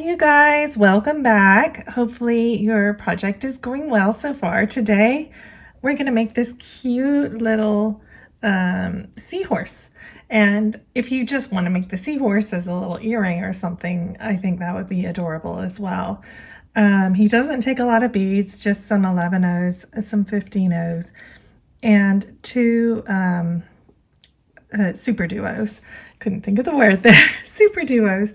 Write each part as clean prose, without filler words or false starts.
you guys, welcome back. Hopefully your project is going well so far. Today we're going to make this cute little seahorse, and if you just want to make the seahorse as a little earring or something, I think that would be adorable as well. He doesn't take a lot of beads, just some 11-ohs, some 15-ohs, and two Superduos. Couldn't think of the word there. Superduos.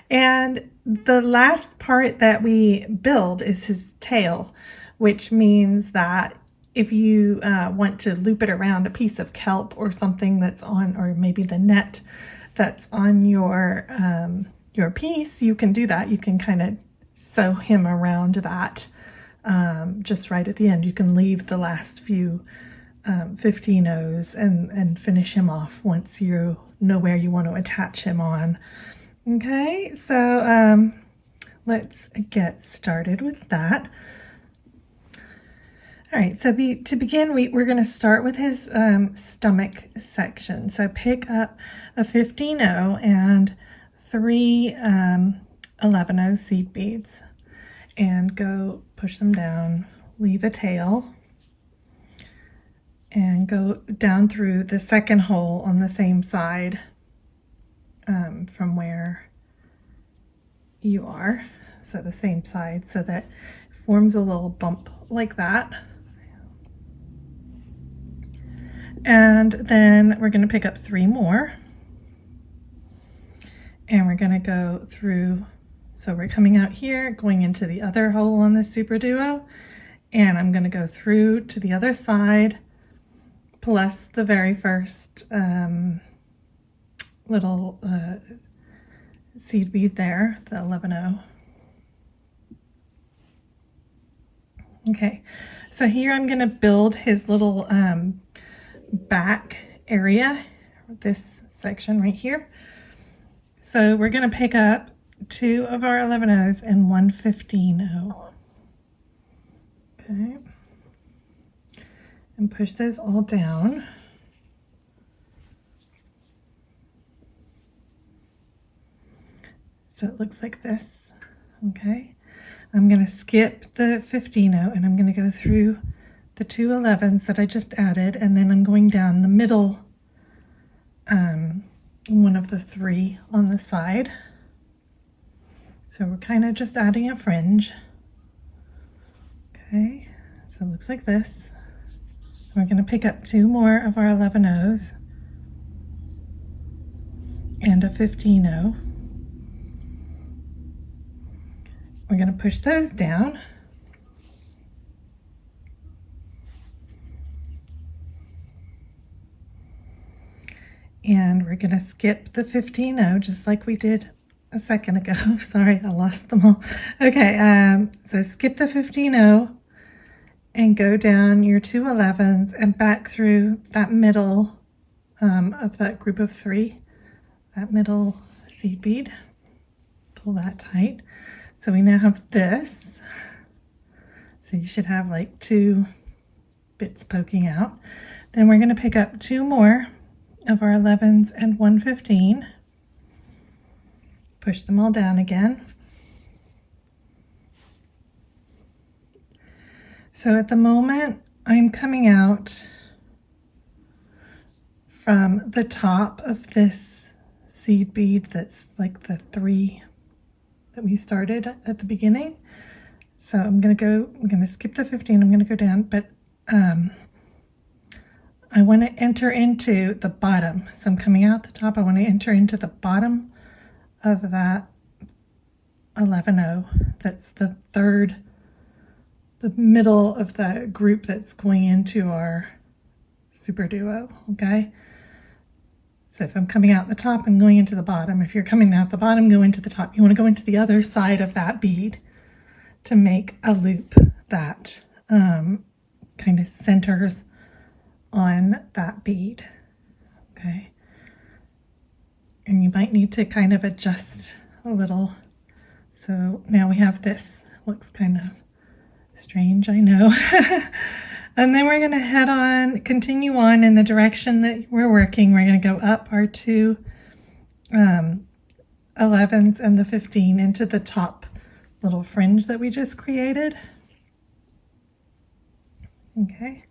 And the last part that we build is his tail, which means that if you want to loop it around a piece of kelp or something that's on, or maybe the net that's on your piece, you can do that. You can kind of sew him around that just right at the end. You can leave the last few 15-ohs and finish him off once you know where you want to attach him on. Okay, so let's get started with that. All right, so to begin, we're going to start with his stomach section. So pick up a 15-oh and 3 11-oh seed beads and go push them down, leave a tail, and go down through the second hole on the same side from where you are. So the same side, so that it forms a little bump like that. And then we're going to pick up 3 more. And we're going to go through, so we're coming out here, going into the other hole on the Superduo, and I'm going to go through to the other side, plus the very first little seed bead there, the 11-oh. Okay, so here I'm going to build his little back area, this section right here. So we're going to pick up 2 of our 11-ohs and 1 15-oh. Okay, and push those all down. So it looks like this. Okay, I'm going to skip the 15-oh and I'm going to go through the 2 11s that I just added, and then I'm going down the middle one of the 3 on the side. So we're kind of just adding a fringe. Okay, so it looks like this. We're going to pick up 2 more of our 11-ohs and a 15-oh. We're going to push those down. And we're going to skip the 15-oh just like we did a second ago. Sorry, I lost them all. Okay, so skip the 15-oh and go down your 2 11s and back through that middle of that group of 3, that middle seed bead. Pull that tight. So we now have this. So you should have like 2 bits poking out. Then we're going to pick up 2 more of our 11s and 1 15. Push them all down again. So at the moment, I'm coming out from the top of this seed bead that's like the 3 that we started at the beginning. So I'm going to skip the 15, I'm going to go down, but I want to enter into the bottom. So I'm coming out the top, I want to enter into the bottom of that 11-oh. That's the third, the middle of the group that's going into our Superduo, okay? So if I'm coming out the top and going into the bottom, if you're coming out the bottom, go into the top. You want to go into the other side of that bead to make a loop that kind of centers on that bead, okay? And you might need to kind of adjust a little. So now we have this. Looks kind of strange, I know. And then we're going to head on, continue on in the direction that we're working. We're going to go up our 2 11s and the 15 into the top little fringe that we just created. Okay.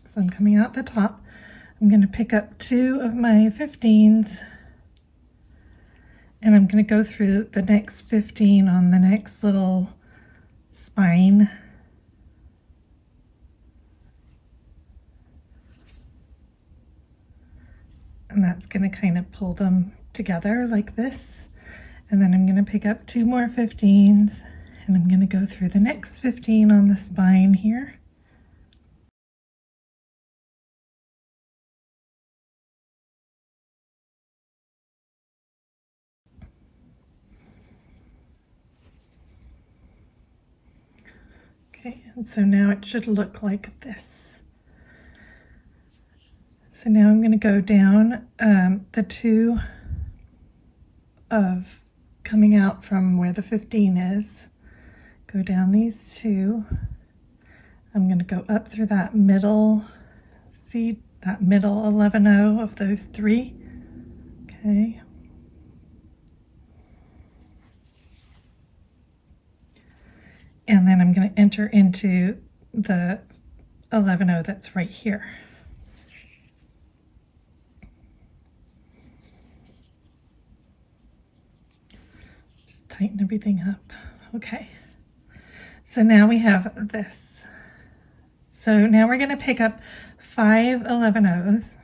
So I'm coming out the top. I'm going to pick up 2 of my 15s and I'm going to go through the next 15 on the next little spine. And that's going to kind of pull them together like this. And then I'm going to pick up 2 more 15s and I'm going to go through the next 15 on the spine here. Okay, and so now it should look like this. So now I'm going to go down the 2 of coming out from where the 15 is. Go down these 2. I'm going to go up through that middle seed, that middle 11-0 of those 3. Okay. And then I'm going to enter into the 11-0 that's right here. Just tighten everything up. Okay. So now we have this. So now we're going to pick up 5 11-0s.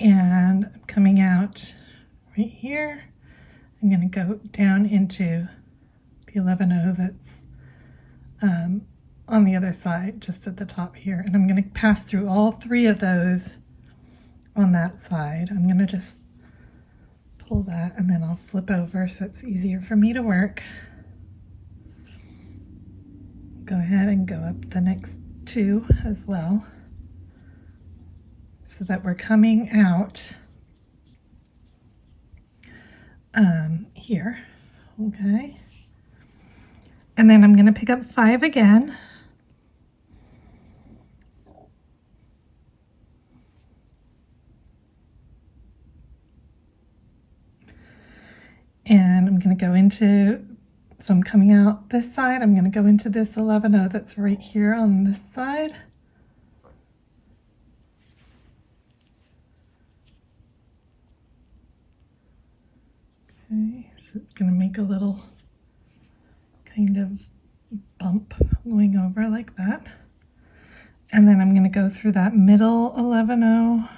And I'm coming out right here. I'm going to go down into the 11-0 that's on the other side, just at the top here. And I'm going to pass through all 3 of those on that side. I'm going to just pull that and then I'll flip over so it's easier for me to work. Go ahead and go up the next 2 as well, so that we're coming out here. Okay. And then I'm going to pick up 5 again. And I'm going to go into, so I'm coming out this side, I'm going to go into this 11-0 that's right here on this side. Okay, so it's going to make a little kind of bump going over like that. And then I'm going to go through that middle 11-0.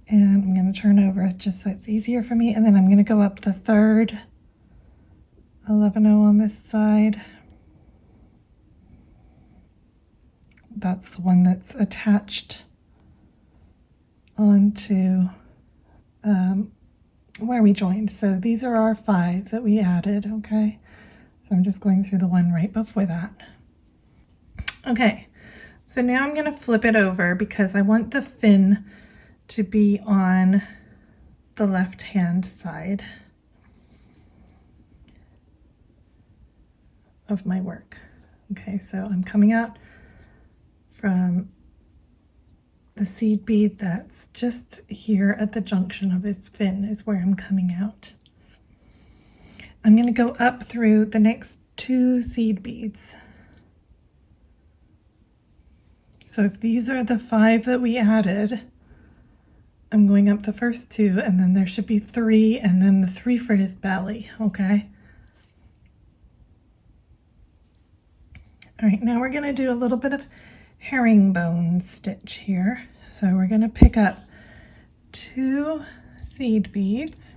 And I'm going to turn over just so it's easier for me. And then I'm going to go up the third 11-0 on this side. That's the one that's attached onto where we joined. So these are our 5 that we added, okay? So I'm just going through the one right before that. Okay, so now I'm going to flip it over because I want the fin to be on the left-hand side of my work. Okay, so I'm coming out from the seed bead that's just here at the junction of its fin is where I'm coming out. I'm going to go up through the next 2 seed beads. So if these are the 5 that we added, I'm going up the first 2, and then there should be 3, and then the 3 for his belly, okay? All right, now we're going to do a little bit of herringbone stitch here. So we're going to pick up 2 seed beads,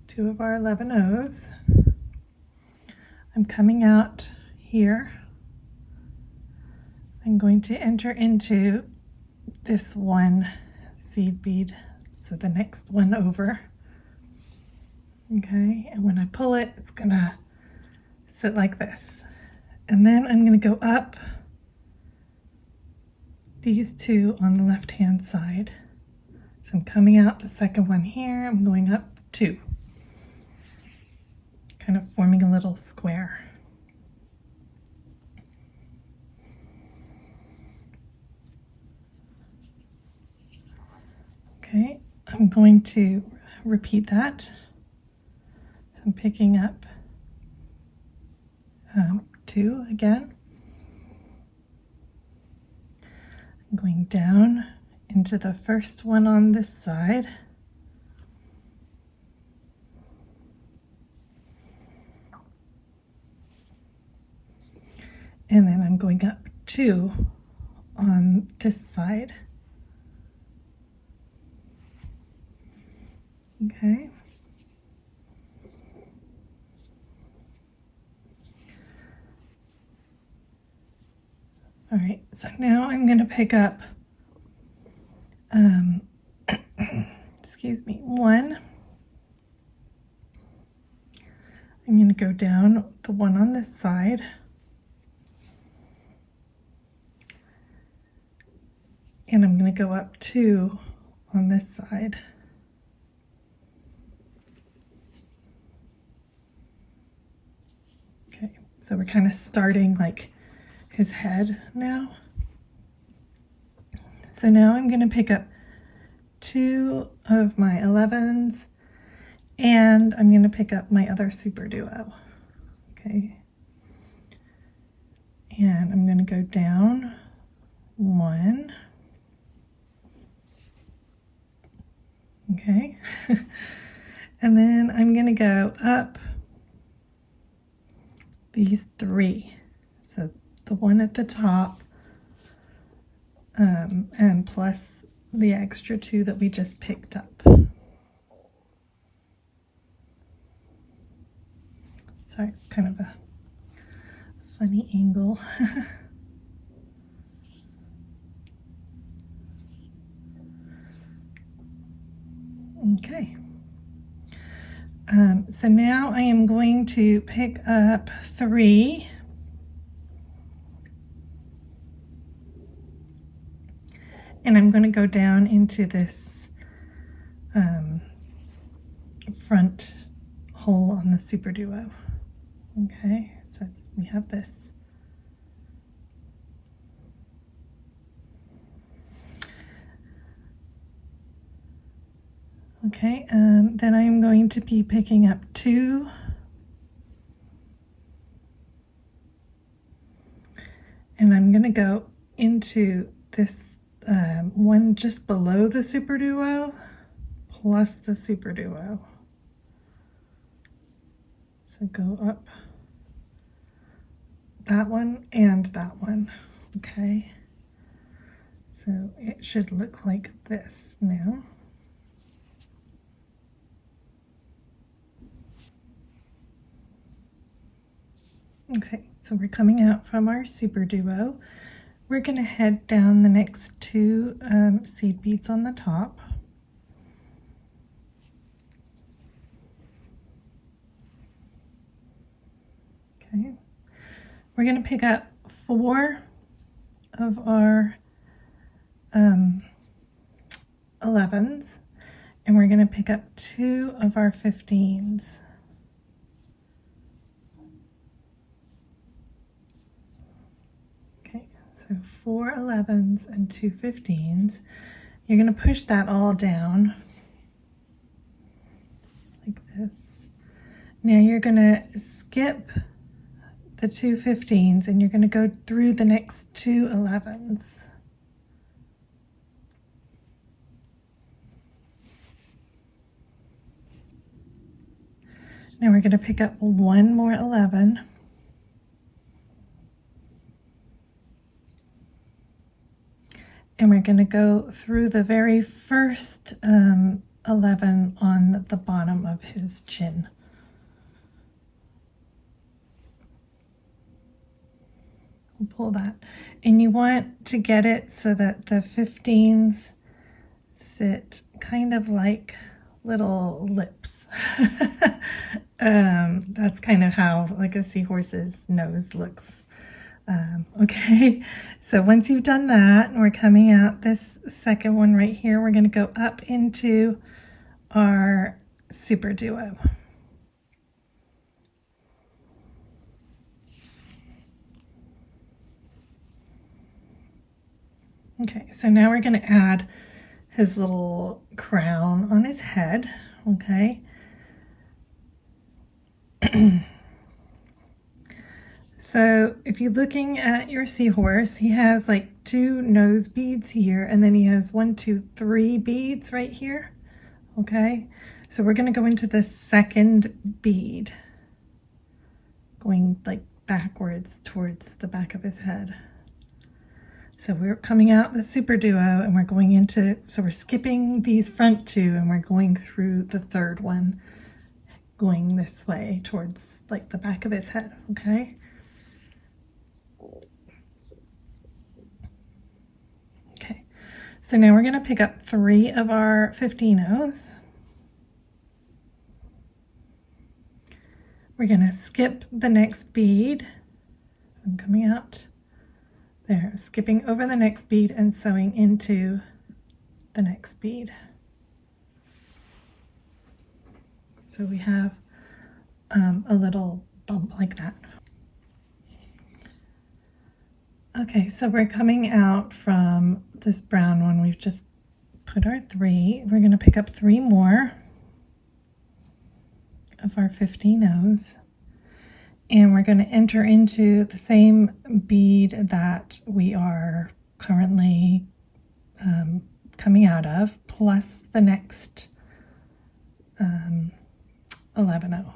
2 of our 11-0s. I'm coming out here. I'm going to enter into this one seed bead, so the next one over. Okay, and when I pull it, it's gonna sit like this. And then I'm gonna go up these two on the left-hand side. So I'm coming out the second one here, I'm going up two, kind of forming a little square. Okay, I'm going to repeat that. So I'm picking up two again. I'm going down into the first one on this side. And then I'm going up two on this side. Okay. All right, so now I'm going to pick up, excuse me, one. I'm going to go down the one on this side. And I'm going to go up two on this side. Okay, so we're kind of starting like his head now. So now I'm going to pick up two of my 11s and I'm going to pick up my other Superduo. Okay. And I'm going to go down one. Okay. And then I'm going to go up these three. So the one at the top, and plus the extra two that we just picked up. Sorry, it's kind of a funny angle. Okay. So now I am going to pick up three. And I'm going to go down into this front hole on the Superduo. Okay, so we have this. Okay, then I'm going to be picking up two. And I'm going to go into this one just below the Superduo plus the Superduo. So go up that one and that one. Okay, so it should look like this now. Okay, so we're coming out from our Superduo. We're going to head down the next two seed beads on the top. Okay, we're going to pick up four of our 11s, and we're going to pick up two of our 15s. So 4 11s and 2 15s. You're going to push that all down like this. Now you're going to skip the 2 15s and you're going to go through the next 2 11s. Now we're going to pick up one more 11. And we're going to go through the very first 11 on the bottom of his chin. We'll pull that. And you want to get it so that the 15s sit kind of like little lips. That's kind of how like a seahorse's nose looks. Okay, so once you've done that, we're coming out this second one right here. We're going to go up into our Superduo. Okay, so now we're going to add his little crown on his head. Okay. So if you're looking at your seahorse, he has like 2 nose beads here, and then he has 1, 2, 3 beads right here. Okay, so we're going to go into the second bead, going like backwards towards the back of his head. So we're coming out the Superduo and we're going into, so we're skipping these front 2 and we're going through the third one, going this way towards like the back of his head. Okay. Okay, so now we're going to pick up 3 of our 15-ohs. We're going to skip the next bead. I'm coming out there, skipping over the next bead and sewing into the next bead. So we have a little bump like that. Okay, so we're coming out from this brown one. We've just put our 3. We're going to pick up 3 more of our 15-ohs, and we're going to enter into the same bead that we are currently coming out of, plus the next 11-oh.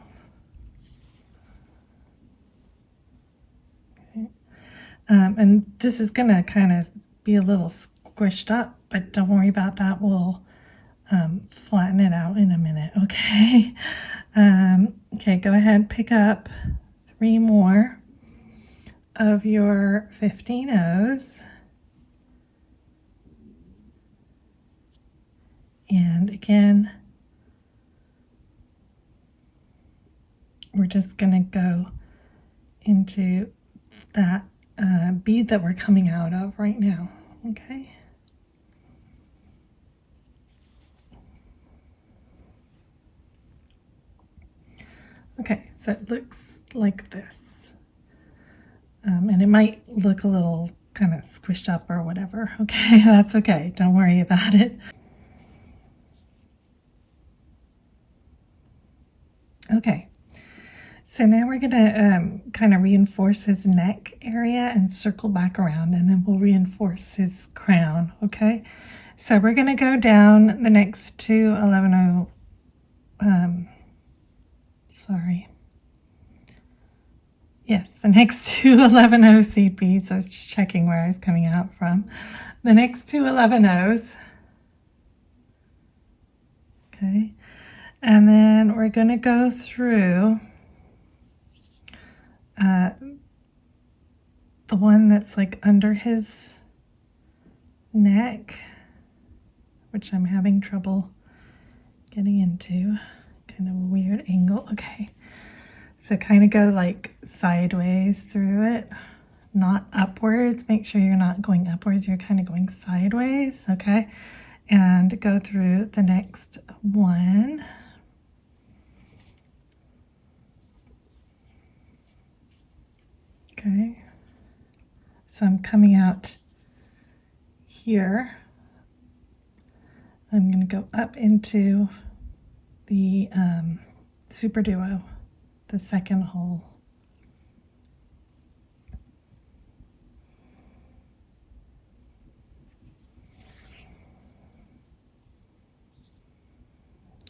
Okay. And this is going to kind of be a little squished up, but don't worry about that. We'll flatten it out in a minute. Okay. Okay, go ahead, pick up 3 more of your 15-ohs. And again, we're just going to go into that bead that we're coming out of right now. Okay. Okay, so it looks like this. And it might look a little kind of squished up or whatever. Okay, that's okay. Don't worry about it. Okay, so now we're going to kind of reinforce his neck area and circle back around, and then we'll reinforce his crown. Okay, so we're going to go down the next 2 11-oh, yes, the next 2 11-oh seed beads. I was just checking where I was coming out from. The next 2 11-ohs. Okay, and then we're going to go through the one that's like under his neck, which I'm having trouble getting into. Kind of a weird angle. Okay, so kind of go like sideways through it, not upwards. Make sure you're not going upwards, you're kind of going sideways. Okay, and go through the next one. Okay, so I'm coming out here. I'm going to go up into the Superduo, the second hole.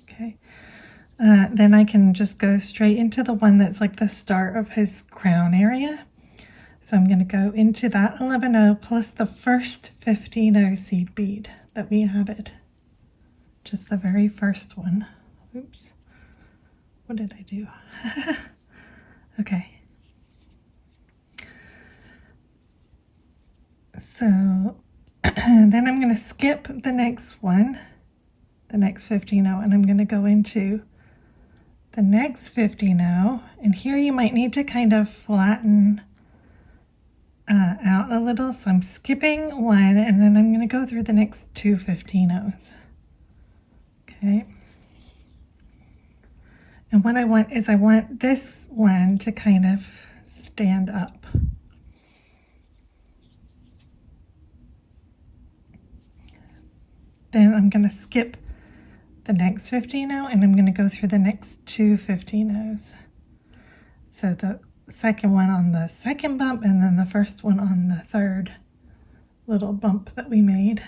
Okay, then I can just go straight into the one that's like the start of his crown area. So I'm going to go into that 11-oh plus the first 15-oh seed bead that we added. Just the very first one. Oops. What did I do? Okay. So then I'm going to skip the next one, the next 15-oh, and I'm going to go into the next 50 now, and here you might need to kind of flatten out a little, so I'm skipping one and then I'm going to go through the next two 15-ohs. Okay, and what I want is I want this one to kind of stand up. Then I'm going to skip the next 15-oh and I'm going to go through the next two 15-ohs. So the second one on the second bump and then the first one on the third little bump that we made.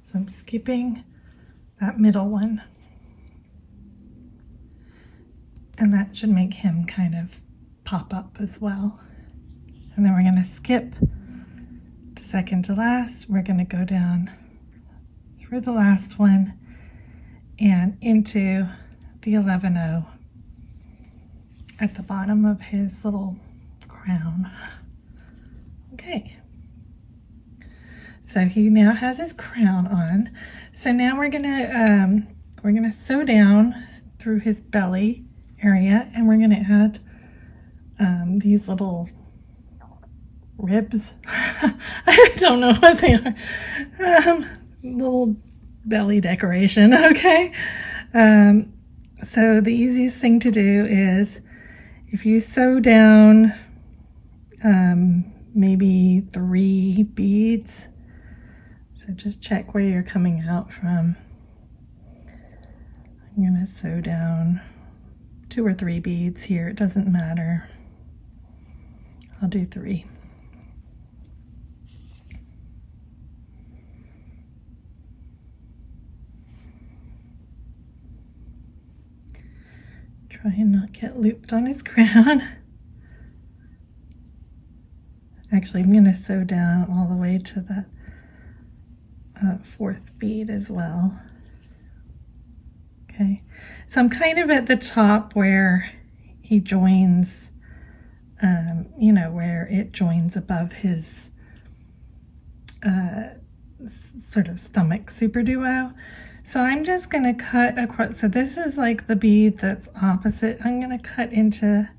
So I'm skipping that middle one. And that should make him kind of pop up as well. And then we're going to skip the second to last. We're going to go down through the last one and into the 11-oh at the bottom of his little crown. Okay, so he now has his crown on. So now we're gonna sew down through his belly area, and we're gonna add these little ribs. I don't know what they are. Little belly decoration. Okay, so the easiest thing to do is if you sew down maybe 3 beads, so just check where you're coming out from. I'm going to sew down 2 or 3 beads here, it doesn't matter. I'll do 3. Try and not get looped on his crown. Actually, I'm going to sew down all the way to the 4th bead as well. Okay, so I'm kind of at the top where he joins, you know, where it joins above his sort of stomach superduo. So I'm just going to cut across. So this is like the bead that's opposite. I'm going to cut into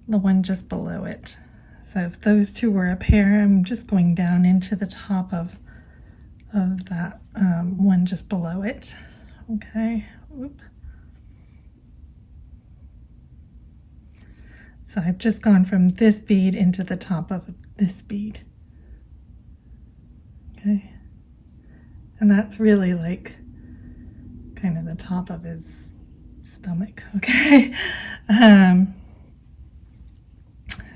the one just below it. So if those two were a pair, I'm just going down into the top of that one just below it. Okay. Whoop. So I've just gone from this bead into the top of this bead. Okay. And that's really like kind of the top of his stomach, okay?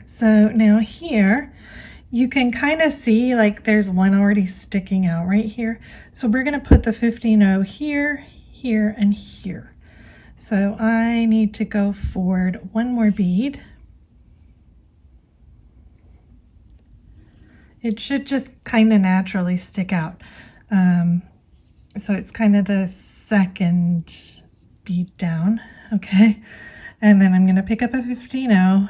So now here, you can kind of see like there's one already sticking out right here. So we're gonna put the 15-oh here, here, and here. So I need to go forward 1 more bead. It should just kind of naturally stick out. So it's kind of the second bead down, okay? And then I'm going to pick up a 15-oh.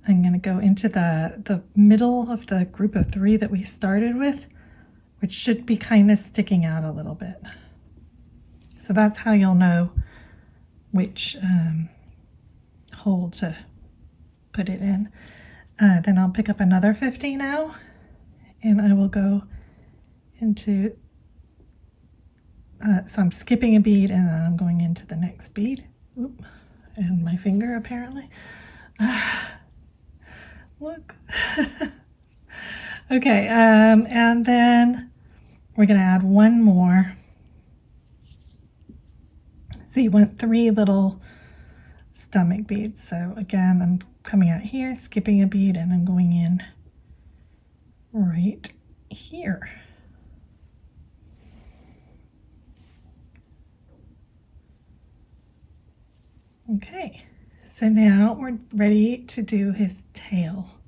I'm going to go into the middle of the group of 3 that we started with, which should be kind of sticking out a little bit. So that's how you'll know which hole to put it in. Then I'll pick up another 15-oh and I will go into, so I'm skipping a bead and then I'm going into the next bead. Oop, and my finger apparently. Look. Okay, and then we're going to add 1 more. So you want 3 little stomach beads. So again, I'm coming out here, skipping a bead, and I'm going in right here. Okay, so now we're ready to do his tail.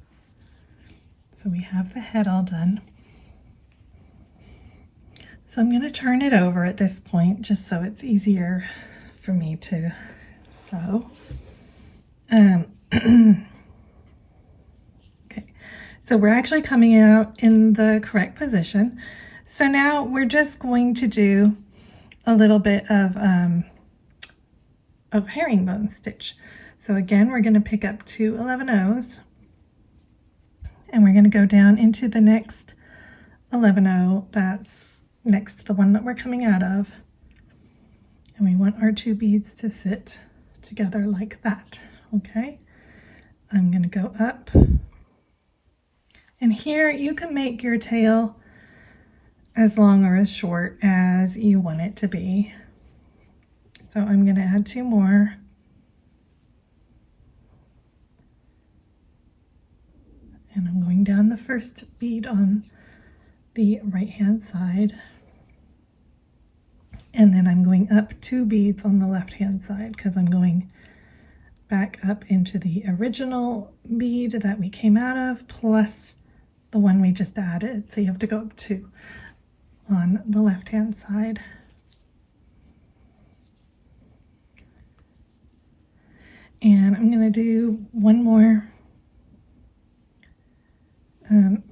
So we have the head all done. So I'm going to turn it over at this point just so it's easier for me to sew. Okay, so we're actually coming out in the correct position. So now we're just going to do a little bit of herringbone stitch. So again, we're going to pick up 2 11-ohs, and we're going to go down into the next 11-oh that's next to the one that we're coming out of, and we want our 2 beads to sit together like that. Okay, I'm going to go up, and here you can make your tail as long or as short as you want it to be. So I'm going to add 2 more. And I'm going down the first bead on the right hand side. And then I'm going up 2 beads on the left hand side because I'm going back up into the original bead that we came out of plus the one we just added. So you have to go up 2 on the left hand side. And I'm going to do one more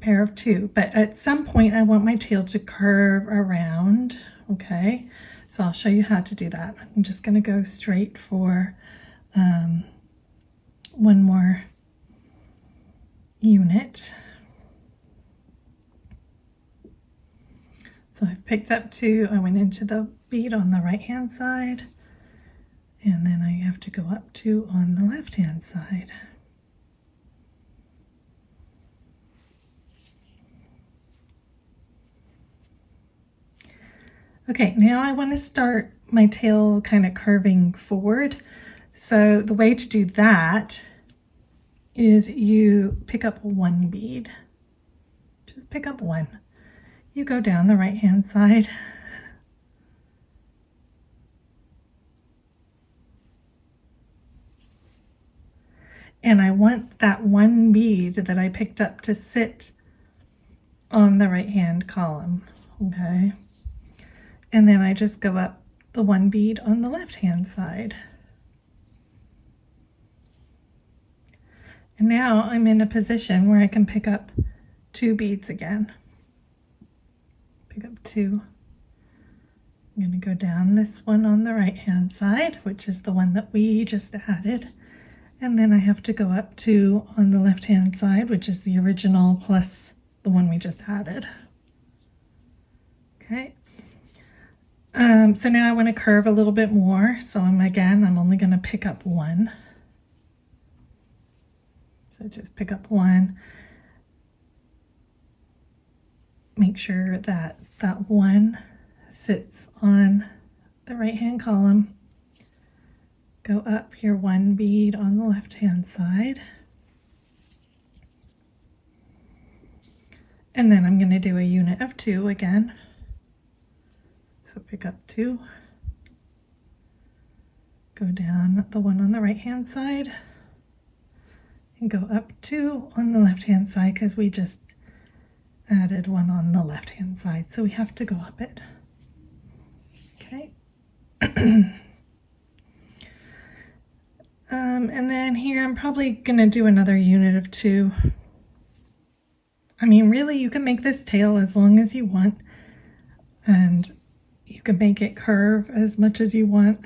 pair of 2, but at some point I want my tail to curve around. Okay, so I'll show you how to do that. I'm just going to go straight for one more unit. So I've picked up 2, I went into the bead on the right hand side, and then I have to go up 2 on the left hand side. Okay, now I want to start my tail kind of curving forward. So the way to do that is you pick up 1 bead. Just pick up 1. You go down the right hand side. And I want that 1 bead that I picked up to sit on the right hand column, okay? And then I just go up the 1 bead on the left hand side. And now I'm in a position where I can pick up 2 beads again. Pick up 2. I'm going to go down this one on the right hand side, which is the one that we just added. And then I have to go up 2 on the left hand side, which is the original plus the one we just added. Okay. So now I want to curve a little bit more. So I'm only going to pick up 1. So just pick up 1. Make sure that that 1 sits on the right hand column. Go up your 1 bead on the left hand side. And then I'm going to do a unit of 2 again. So pick up 2, go down the one on the right hand side, and go up 2 on the left hand side because we just added 1 on the left hand side, so we have to go up it. Okay. And then here I'm probably gonna do another unit of 2. I mean, really, you can make this tail as long as you want, and you can make it curve as much as you want.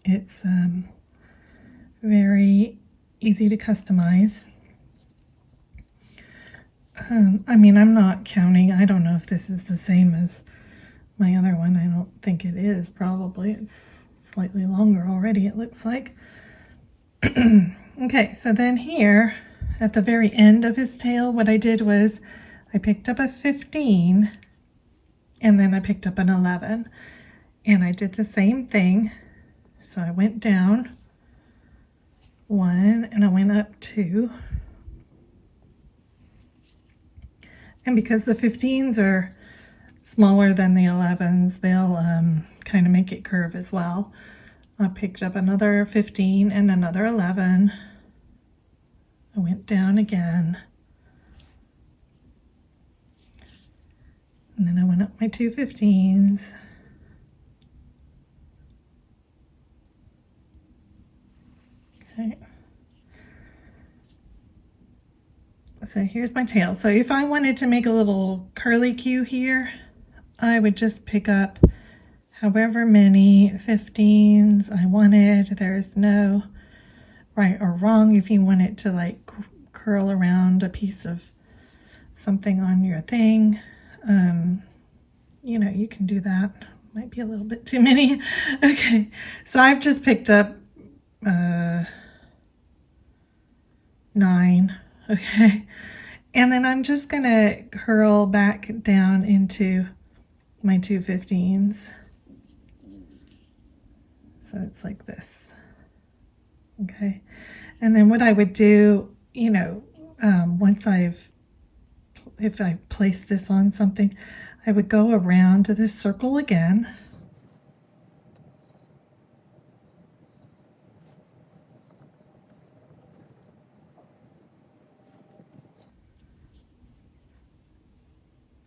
It's very easy to customize. I mean, I'm not counting. I don't know if this is the same as my other one. I don't think it is, probably. It's slightly longer already, it looks like. Okay, so then here at the very end of his tail, what I did was I picked up a 15 and then I picked up an 11, and I did the same thing. So I went down 1 and I went up 2. And because the 15s are smaller than the 11s, they'll kind of make it curve as well. I picked up another 15 and another 11. I went down again. And then I went up my 2 15s. Okay. So here's my tail. So if I wanted to make a little curly Q here, I would just pick up however many 15s I wanted. There's no right or wrong. If you want it to like curl around a piece of something on your thing, you know, you can do that. Might be a little bit too many. Okay, so I've just picked up 9. Okay, and then I'm just gonna curl back down into my 2 15s. So it's like this. Okay, and then what I would do, you know, once if I place this on something, I would go around to this circle again.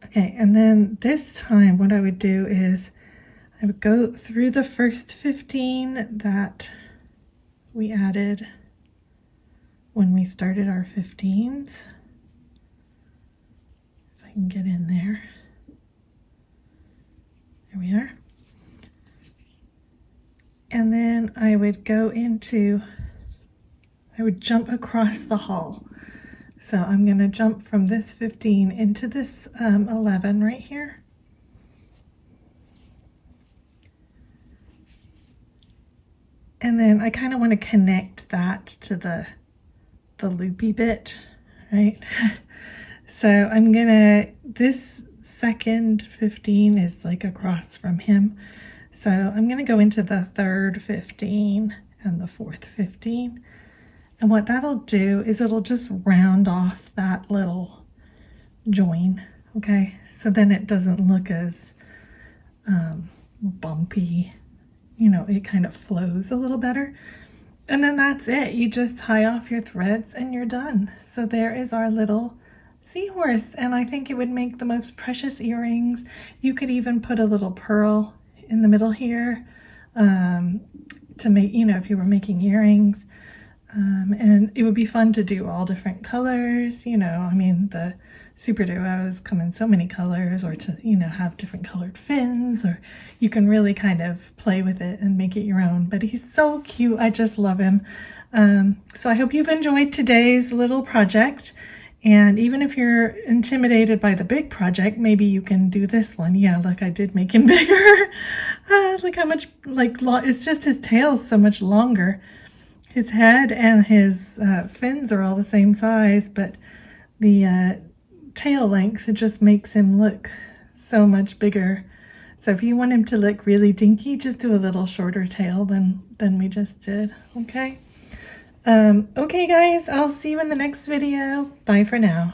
Okay, and then this time what I would do is I would go through the first 15 that we added when we started our 15s. If I can get in there. There we are. And then I would go into, I would jump across the hall. So I'm going to jump from this 15 into this 11 right here. And then I kind of want to connect that to the loopy bit, right? So I'm gonna, this second 15 is like across from him. So I'm gonna go into the third 15 and the fourth 15. And what that'll do is it'll just round off that little join, okay? So then it doesn't look as bumpy, you know, it kind of flows a little better. And then that's it. You just tie off your threads and you're done. So there is our little seahorse, and I think it would make the most precious earrings. You could even put a little pearl in the middle here to make, you know, if you were making earrings. And it would be fun to do all different colors, you know, I mean, the Superduos come in so many colors, or to, you know, have different colored fins, or you can really kind of play with it and make it your own. But he's so cute. I just love him. So I hope you've enjoyed today's little project. And even if you're intimidated by the big project, maybe you can do this one. Yeah, look, I did make him bigger. Look how much, like, it's just his tail's so much longer. His head and his fins are all the same size, but the tail length, it just makes him look so much bigger. So if you want him to look really dinky, just do a little shorter tail than we just did, okay? Okay guys, I'll see you in the next video. Bye for now.